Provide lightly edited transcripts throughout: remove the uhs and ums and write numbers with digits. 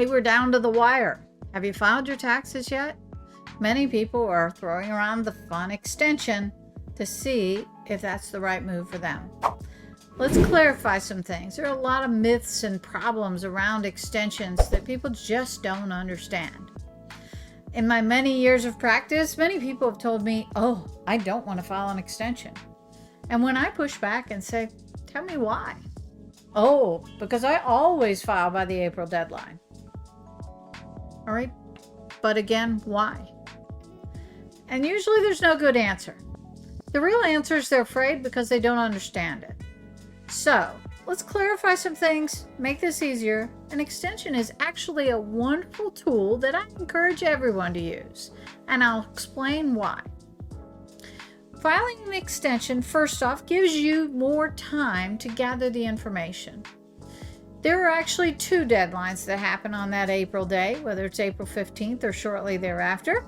Hey, we're down to the wire. Have you filed your taxes yet? Many people are throwing around the fun extension to see if that's the right move for them. Let's clarify some things. There are a lot of myths and problems around extensions that people just don't understand. In my many years of practice, many people have told me, oh, I don't want to file an extension. And when I push back and say, tell me why? Oh, because I always file by the April deadline. All right, but again, why? And usually there's no good answer. The real answer is they're afraid because they don't understand it. So let's clarify some things, make this easier. An extension is actually a wonderful tool that I encourage everyone to use, and I'll explain why. Filing an extension, first off, gives you more time to gather the information. There are actually two deadlines that happen on that April day, whether it's April 15th or shortly thereafter.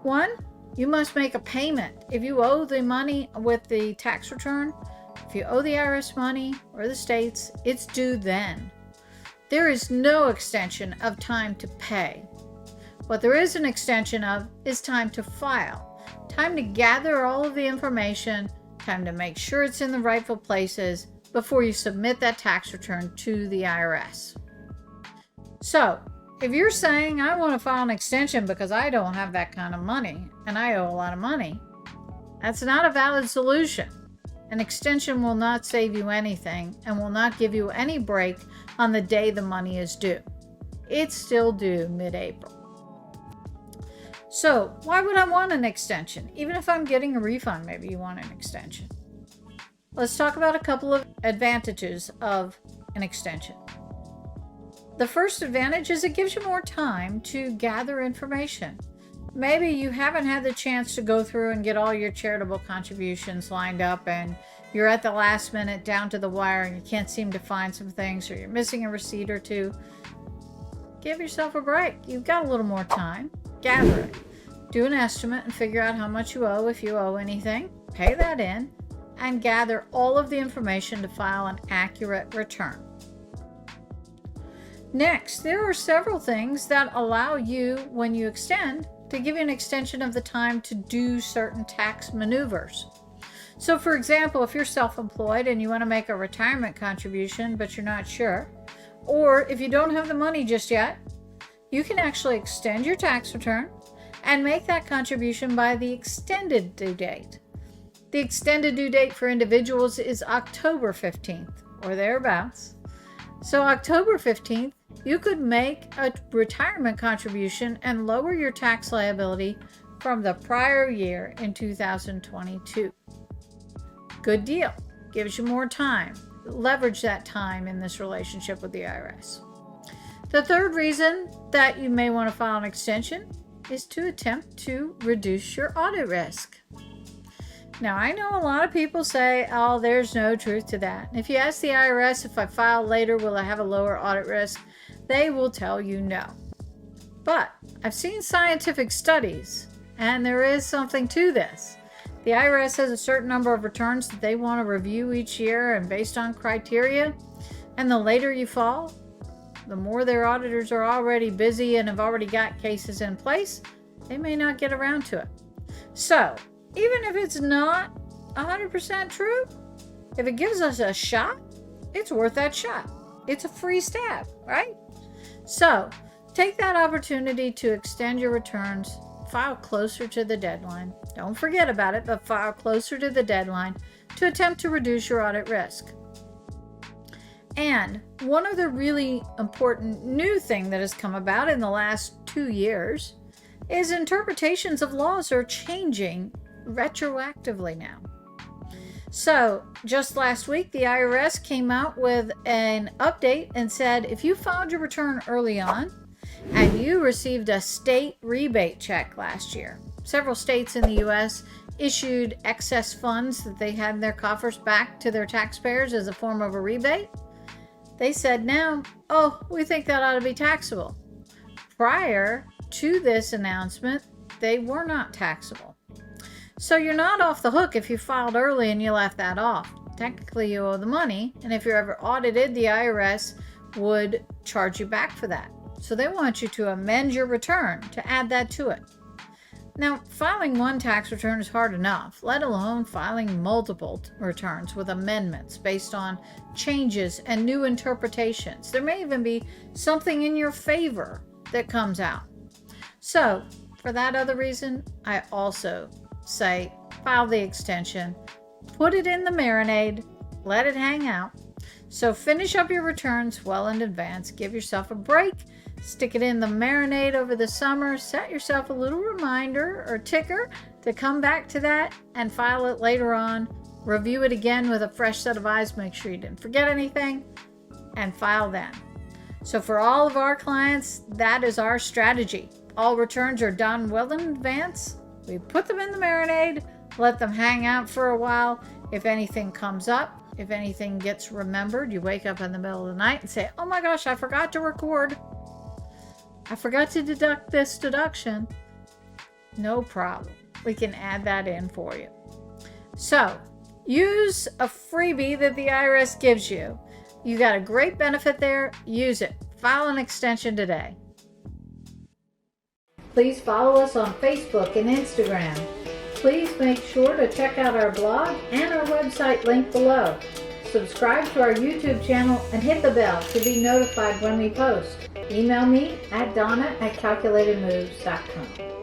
One, you must make a payment. If you owe the money with the tax return, if you owe the IRS money or the states, it's due then. There is no extension of time to pay. What there is an extension of is time to file, time to gather all of the information, time to make sure it's in the rightful places before you submit that tax return to the IRS. So, if you're saying, I want to file an extension because I don't have that kind of money and I owe a lot of money, that's not a valid solution. An extension will not save you anything and will not give you any break on the day the money is due. It's still due mid-April. So, why would I want an extension? Even if I'm getting a refund, maybe you want an extension. Let's talk about a couple of advantages of an extension. The first advantage is it gives you more time to gather information. Maybe you haven't had the chance to go through and get all your charitable contributions lined up and you're at the last minute down to the wire and you can't seem to find some things, or you're missing a receipt or two. Give yourself a break. You've got a little more time. Gather it. Do an estimate and figure out how much you owe if you owe anything. Pay that in and gather all of the information to file an accurate return. Next, there are several things that allow you, when you extend, to give you an extension of the time to do certain tax maneuvers. So for example, if you're self-employed and you want to make a retirement contribution but you're not sure, or if you don't have the money just yet, you can actually extend your tax return and make that contribution by the extended due date. The extended due date for individuals is October 15th or thereabouts. So October 15th, you could make a retirement contribution and lower your tax liability from the prior year in 2022. Good deal. Gives you more time. Leverage that time in this relationship with the IRS. The third reason that you may want to file an extension is to attempt to reduce your audit risk. Now, I know a lot of people say, oh, there's no truth to that. If you ask the IRS, if I file later, will I have a lower audit risk? They will tell you no. But I've seen scientific studies, and there is something to this. The IRS has a certain number of returns that they want to review each year, and based on criteria, and the later you file, the more their auditors are already busy and have already got cases in place, they may not get around to it. So, even if it's not 100% true, if it gives us a shot, it's worth that shot. It's a free stab, right? So, take that opportunity to extend your returns, file closer to the deadline. Don't forget about it, but file closer to the deadline to attempt to reduce your audit risk. And one other really important new thing that has come about in the last 2 years is interpretations of laws are changing retroactively now. So just last week, the IRS came out with an update and said if you filed your return early on and you received a state rebate check last year, several states in the U.S. issued excess funds that they had in their coffers back to their taxpayers as a form of a rebate. They said now, oh, we think that ought to be taxable. Prior to this announcement, they were not taxable. So you're not off the hook if you filed early and you left that off. Technically, you owe the money, and if you're ever audited, the IRS would charge you back for that. So they want you to amend your return to add that to it. Now, filing one tax return is hard enough, let alone filing multiple returns with amendments based on changes and new interpretations. There may even be something in your favor that comes out. So, for that other reason, I also say file the extension, put it in the marinade, let it hang out. So finish up your returns well in advance, give yourself a break, stick it in the marinade over the summer, set yourself a little reminder or ticker to come back to that and file it later on. Review it again with a fresh set of eyes, make sure you didn't forget anything, and file then. So for all of our clients, that is our strategy. All returns are done well in advance. We put them in the marinade, let them hang out for a while. If anything comes up, if anything gets remembered, you wake up in the middle of the night and say, oh my gosh, I forgot to record. I forgot to deduct this deduction. No problem. We can add that in for you. So use a freebie that the IRS gives you. You got a great benefit there. Use it. File an extension today. Please follow us on Facebook and Instagram. Please make sure to check out our blog and our website link below. Subscribe to our YouTube channel and hit the bell to be notified when we post. Email me at donna@calculatedmoves.com.